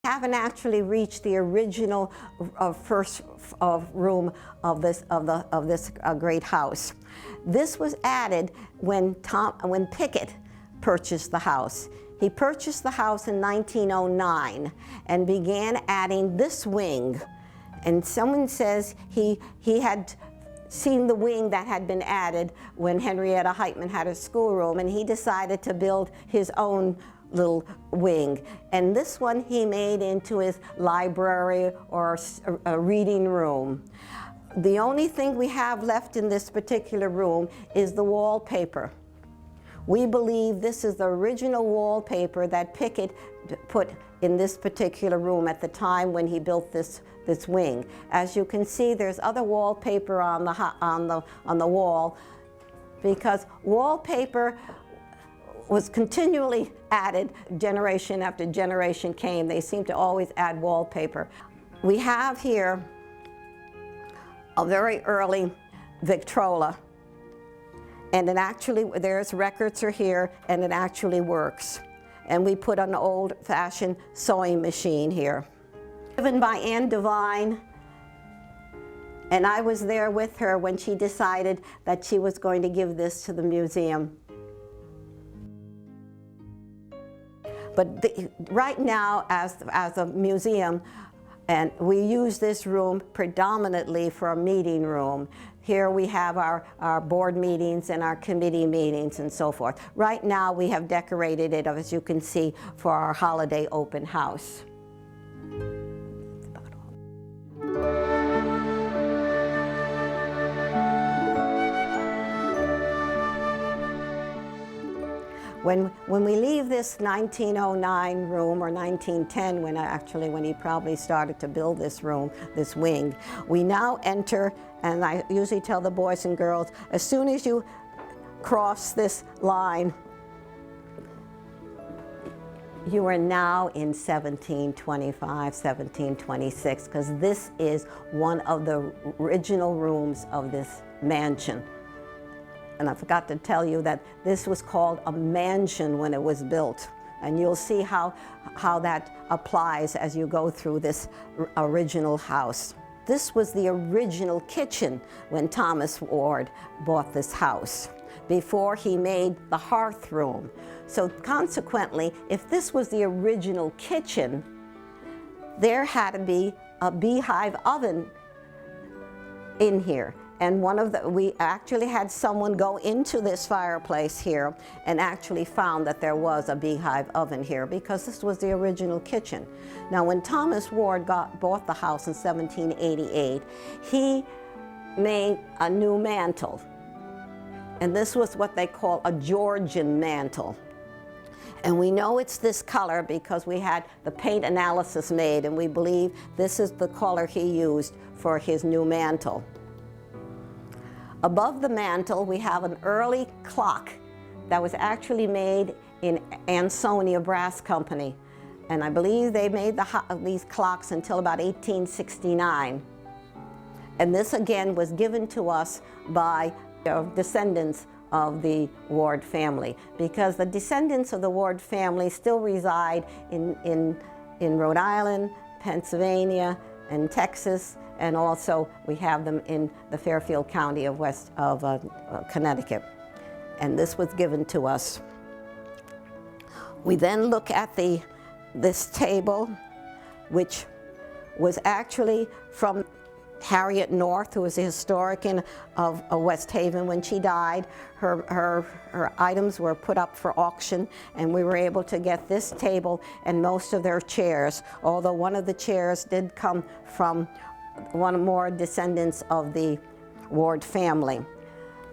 Haven't actually reached the original first room of this great house. This was added when Pickett purchased the house. He purchased the house in 1909 and began adding this wing. And someone says he had seen the wing that had been added when Henrietta Heitmann had a schoolroom, and he decided to build his own little wing. And this one he made into his library or a reading room. The only thing we have left in this particular room is the wallpaper. We believe this is the original wallpaper that Pickett put in this particular room at the time when he built this wing. As you can see, there's other wallpaper on the wall, because wallpaper was continually added. Generation after generation came. They seem to always add wallpaper. We have here a very early Victrola, and it actually, there's records are here, and it actually works. And we put an old-fashioned sewing machine here. Given by Anne Devine, and I was there with her when she decided that she was going to give this to the museum. But right now, as a museum, and we use this room predominantly for a meeting room. Here we have our board meetings and our committee meetings and so forth. Right now we have decorated it, as you can see, for our holiday open house. When we leave this 1909 room, or 1910, when he probably started to build this room, this wing, we now enter, and I usually tell the boys and girls, as soon as you cross this line, you are now in 1725, 1726, because this is one of the original rooms of this mansion. And I forgot to tell you that this was called a mansion when it was built. And you'll see how that applies as you go through this original house. This was the original kitchen when Thomas Ward bought this house, before he made the hearth room. So consequently, if this was the original kitchen, there had to be a beehive oven in here. And we actually had someone go into this fireplace here and actually found that there was a beehive oven here, because this was the original kitchen. Now, when Thomas Ward bought the house in 1788, he made a new mantle. And this was what they call a Georgian mantle. And we know it's this color because we had the paint analysis made, and we believe this is the color he used for his new mantle. Above the mantle, we have an early clock that was actually made in Ansonia Brass Company. And I believe they made these clocks until about 1869. And this, again, was given to us by descendants of the Ward family, because the descendants of the Ward family still reside in Rhode Island, Pennsylvania, and Texas, and also we have them in the Fairfield County of Connecticut. And this was given to us. We then look at this table, which was actually from Harriet North, who was a historian of West Haven. When she died, her items were put up for auction, and we were able to get this table and most of their chairs, although one of the chairs did come from one more descendants of the Ward family.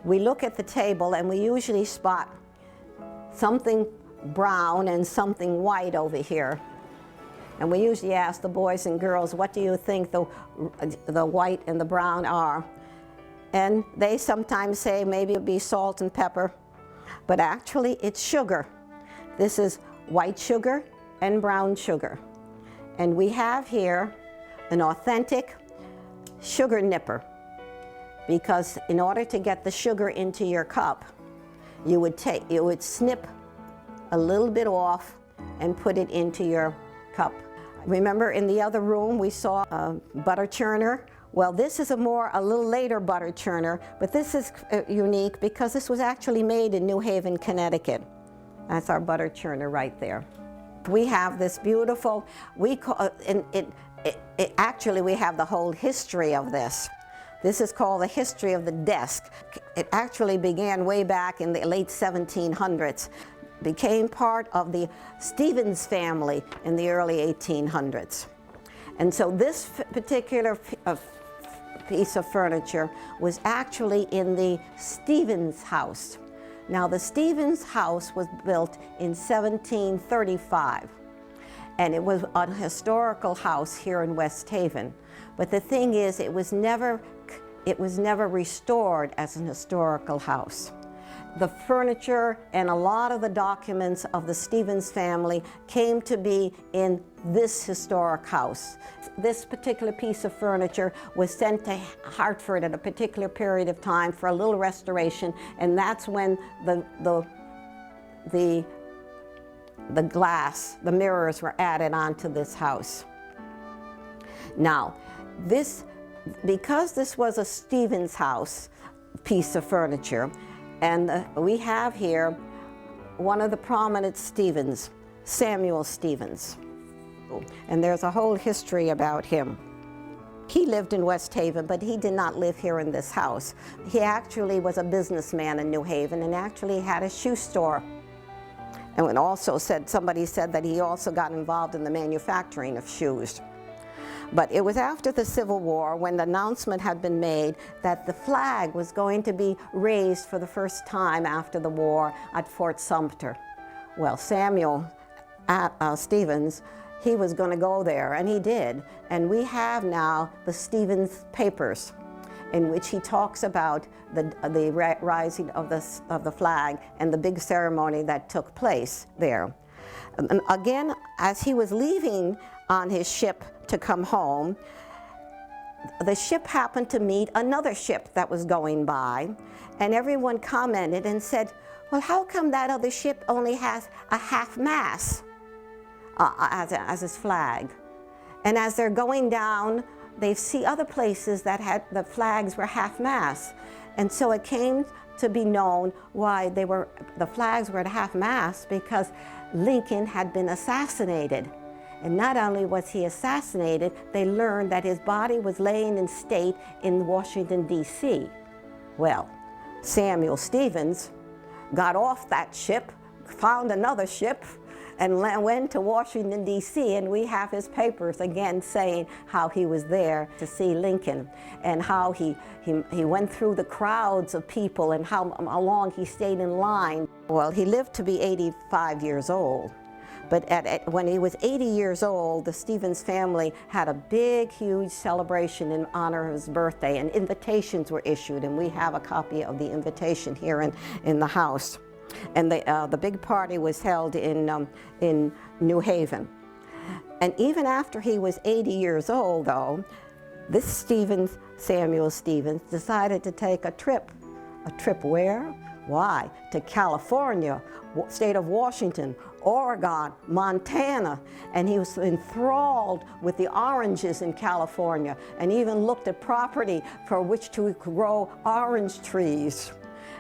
We look at the table and we usually spot something brown and something white over here. And we usually ask the boys and girls, what do you think the white and the brown are? And they sometimes say maybe it'd be salt and pepper, but actually it's sugar. This is white sugar and brown sugar. And we have here an authentic sugar nipper, because in order to get the sugar into your cup, you would snip a little bit off and put it into your cup. Remember in the other room we saw a butter churner? Well, this is a little later butter churner, but this is unique because this was actually made in New Haven, Connecticut. That's our butter churner right there. We have this beautiful, actually we have the whole history of this. This is called the history of the desk. It actually began way back in the late 1700s. Became part of the Stevens family in the early 1800s. And so this particular piece of furniture was actually in the Stevens house. Now the Stevens house was built in 1735, and it was a historical house here in West Haven. But the thing is, it was never restored as an historical house. The furniture and a lot of the documents of the Stevens family came to be in this historic house. This particular piece of furniture was sent to Hartford at a particular period of time for a little restoration, and that's when the glass, the mirrors were added onto this house. Now, because this was a Stevens house piece of furniture, and we have here one of the prominent Stevens, Samuel Stevens. And there's a whole history about him. He lived in West Haven, but he did not live here in this house. He actually was a businessman in New Haven and actually had a shoe store. And also somebody said that he also got involved in the manufacturing of shoes. But it was after the Civil War when the announcement had been made that the flag was going to be raised for the first time after the war at Fort Sumter. Well, Samuel Stevens, he was going to go there, and he did. And we have now the Stevens Papers, in which he talks about the rising of the flag and the big ceremony that took place there. And again, as he was leaving on his ship to come home, the ship happened to meet another ship that was going by, and everyone commented and said, well, how come that other ship only has a half-mast as his flag? And as they're going down, they see other places that had the flags were half-mast. And so it came to be known why the flags were at half-mast, because Lincoln had been assassinated. And not only was he assassinated, they learned that his body was laying in state in Washington, D.C. Well, Samuel Stevens got off that ship, found another ship, and went to Washington, D.C., and we have his papers again saying how he was there to see Lincoln, and how he went through the crowds of people, and how long he stayed in line. Well, he lived to be 85 years old. But when he was 80 years old, the Stevens family had a big, huge celebration in honor of his birthday, and invitations were issued, and we have a copy of the invitation here in the house. And the big party was held in New Haven. And even after he was 80 years old, though, this Samuel Stevens, decided to take a trip. A trip where? Why? To California, state of Washington, Oregon, Montana, and he was enthralled with the oranges in California, and even looked at property for which to grow orange trees.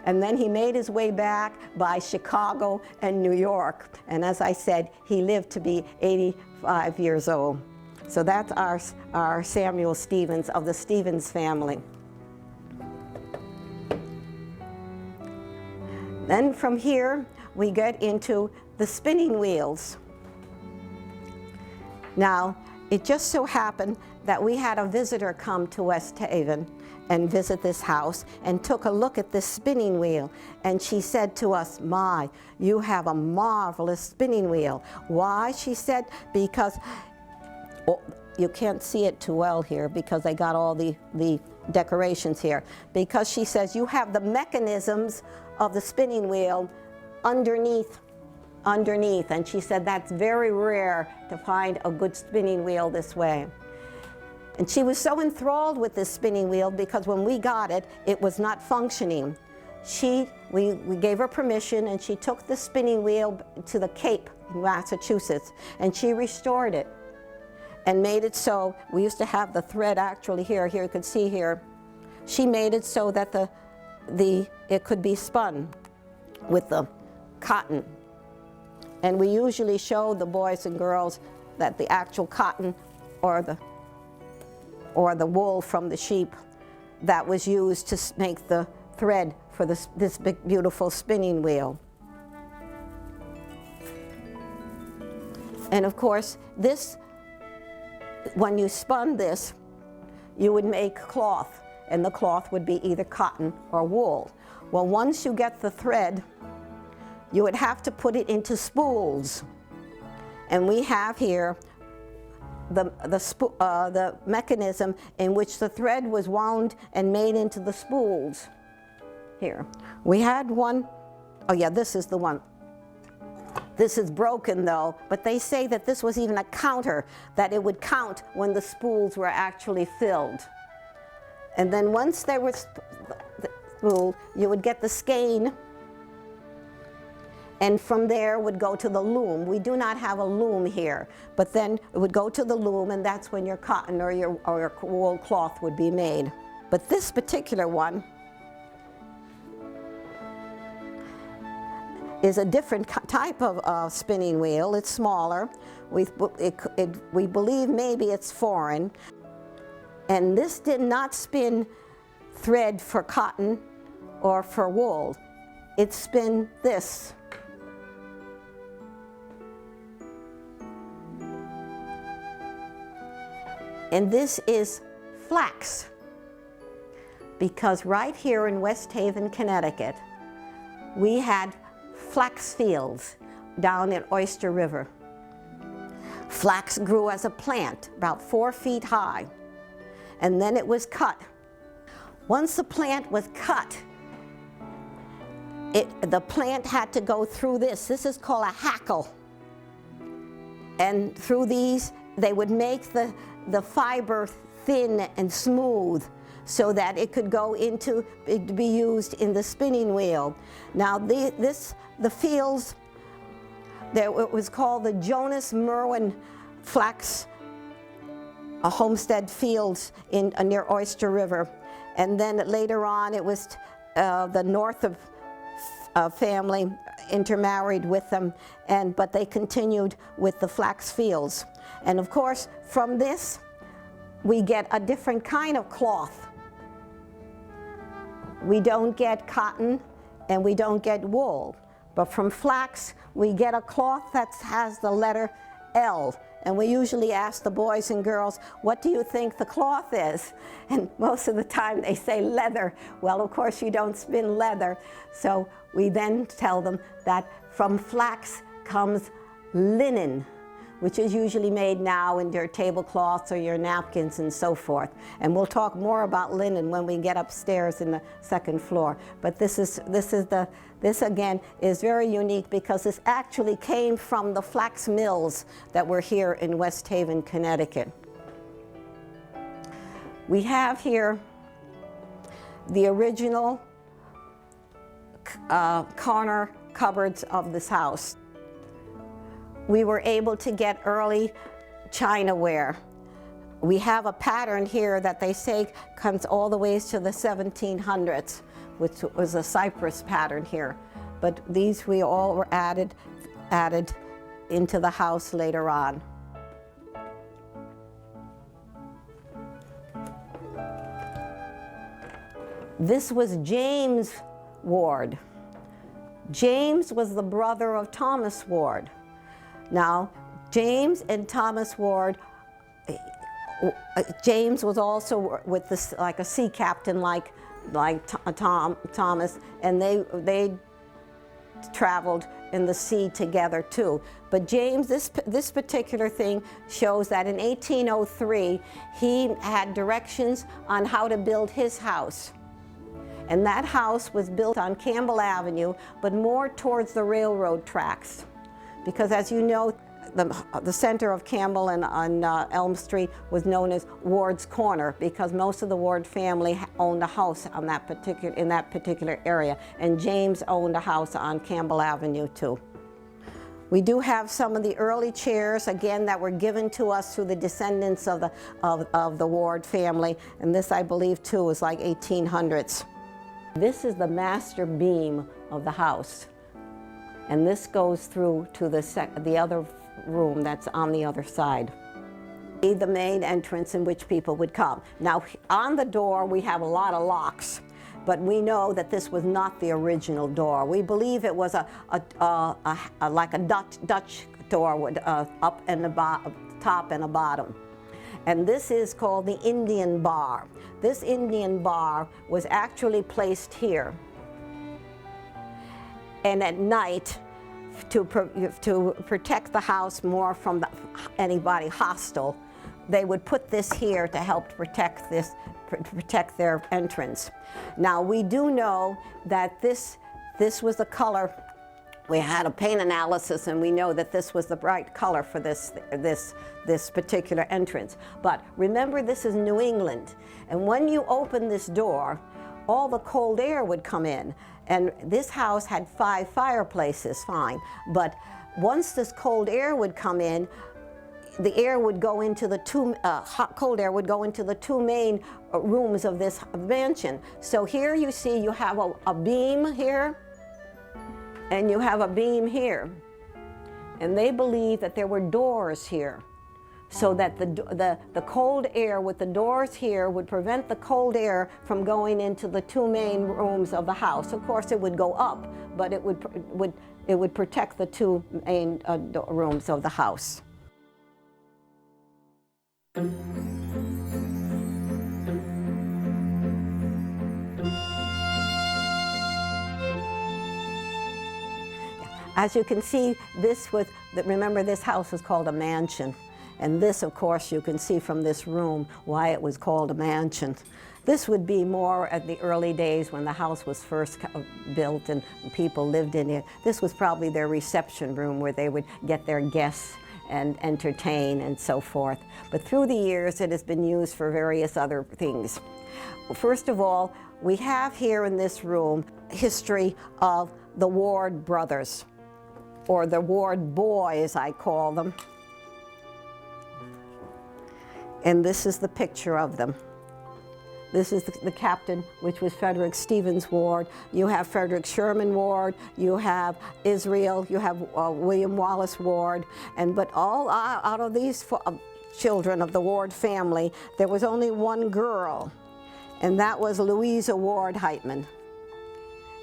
And then he made his way back by Chicago and New York, and as I said, he lived to be 85 years old. So that's our Samuel Stevens of the Stevens family. Then from here, we get into the spinning wheels. Now, it just so happened that we had a visitor come to West Haven and visit this house and took a look at this spinning wheel. And she said to us, "My, you have a marvelous spinning wheel." Why? She said, because, oh, you can't see it too well here because I got all the decorations here. Because she says, you have the mechanisms of the spinning wheel underneath. And she said that's very rare to find a good spinning wheel this way. And she was so enthralled with this spinning wheel because when we got it, it was not functioning. We gave her permission, and she took the spinning wheel to the Cape in Massachusetts, and she restored it. and made it so we used to have the thread actually here. Here you can see here. She made it so that it could be spun with the cotton. And we usually show the boys and girls that the actual cotton or the wool from the sheep that was used to make the thread for this big beautiful spinning wheel. And of course, this, when you spun this, you would make cloth, and the cloth would be either cotton or wool. Well, once you get the thread, you would have to put it into spools. And we have here the mechanism in which the thread was wound and made into the spools. Here. We had one, oh yeah, this is the one. This is broken though, but they say that this was even a counter, that it would count when the spools were actually filled. And then once they were spooled, you would get the skein, and from there would go to the loom. We do not have a loom here, but then it would go to the loom, and that's when your cotton or your wool cloth would be made. But this particular one is a different type of spinning wheel. It's smaller. We believe maybe it's foreign. And this did not spin thread for cotton or for wool. It spin this. And this is flax, because right here in West Haven, Connecticut, we had flax fields down in Oyster River. Flax grew as a plant about 4 feet high, and then it was cut. Once the plant was cut, the plant had to go through this. This is called a hackle. And through these, they would make the fiber thin and smooth so that it could go into, it be used in the spinning wheel. Now the fields, it was called the Jonas Merwin Flax Homestead Fields near Oyster River. And then later on it was the North of family intermarried with them, but they continued with the flax fields. And of course, from this, we get a different kind of cloth. We don't get cotton and we don't get wool. But from flax, we get a cloth that has the letter L. And we usually ask the boys and girls, what do you think the cloth is? And most of the time they say leather. Well, of course you don't spin leather. So we then tell them that from flax comes linen, which is usually made now in your tablecloths or your napkins and so forth. And we'll talk more about linen when we get upstairs in the second floor. But this again is very unique because this actually came from the flax mills that were here in West Haven, Connecticut. We have here the original corner cupboards of this house. We were able to get early chinaware. We have a pattern here that they say comes all the way to the 1700s, which was a cypress pattern here. But these we all were added into the house later on. This was James Ward. James was the brother of Thomas Ward. Now, James and Thomas Ward, James was also with this, like a sea captain like Thomas, and they traveled in the sea together too. But James, this particular thing shows that in 1803, he had directions on how to build his house. And that house was built on Campbell Avenue, but more towards the railroad tracks. Because as you know, the center of Campbell and on Elm Street was known as Ward's Corner, because most of the Ward family owned a house on in that particular area. And James owned a house on Campbell Avenue too. We do have some of the early chairs, again, that were given to us through the descendants of the Ward family, and this, I believe, too, was like 1800s. This is the master beam of the house, and this goes through to the other room that's on the other side. The main entrance in which people would come. Now, on the door, we have a lot of locks, but we know that this was not the original door. We believe it was like a Dutch door with up and a top and a bottom. And this is called the Indian bar. This Indian bar was actually placed here. And at night, to protect the house more from anybody hostile, they would put this here to help protect their entrance. Now, we do know that this was the color. We had a paint analysis, and we know that this was the right color for this particular entrance. But remember, this is New England, and when you open this door, all the cold air would come in. And this house had 5 fireplaces, fine. But once this cold air would come in, the air would go into the cold air would go into the 2 main rooms of this mansion. So here you see you have a beam here, and you have a beam here. And they believe that there were doors here, so that the cold air with the doors here would prevent the cold air from going into the 2 main rooms of the house. Of course, it would go up, but it would protect the 2 main rooms of the house. As you can see, remember, this house was called a mansion. And this, of course, you can see from this room why it was called a mansion. This would be more at the early days when the house was first built and people lived in it. This was probably their reception room where they would get their guests and entertain and so forth. But through the years, it has been used for various other things. First of all, we have here in this room history of the Ward brothers, or the Ward boys, I call them. And this is the picture of them. This is the captain, which was Frederick Stevens Ward. You have Frederick Sherman Ward. You have Israel. You have William Wallace Ward. But all out of these children of the Ward family, there was only one girl, and that was Louisa Ward-Heitmann.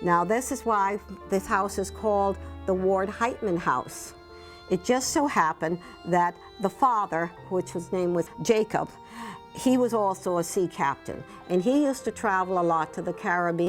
Now, this is why this house is called the Ward-Heitmann house. It just so happened that the father, which his name was Jacob, he was also a sea captain, and he used to travel a lot to the Caribbean.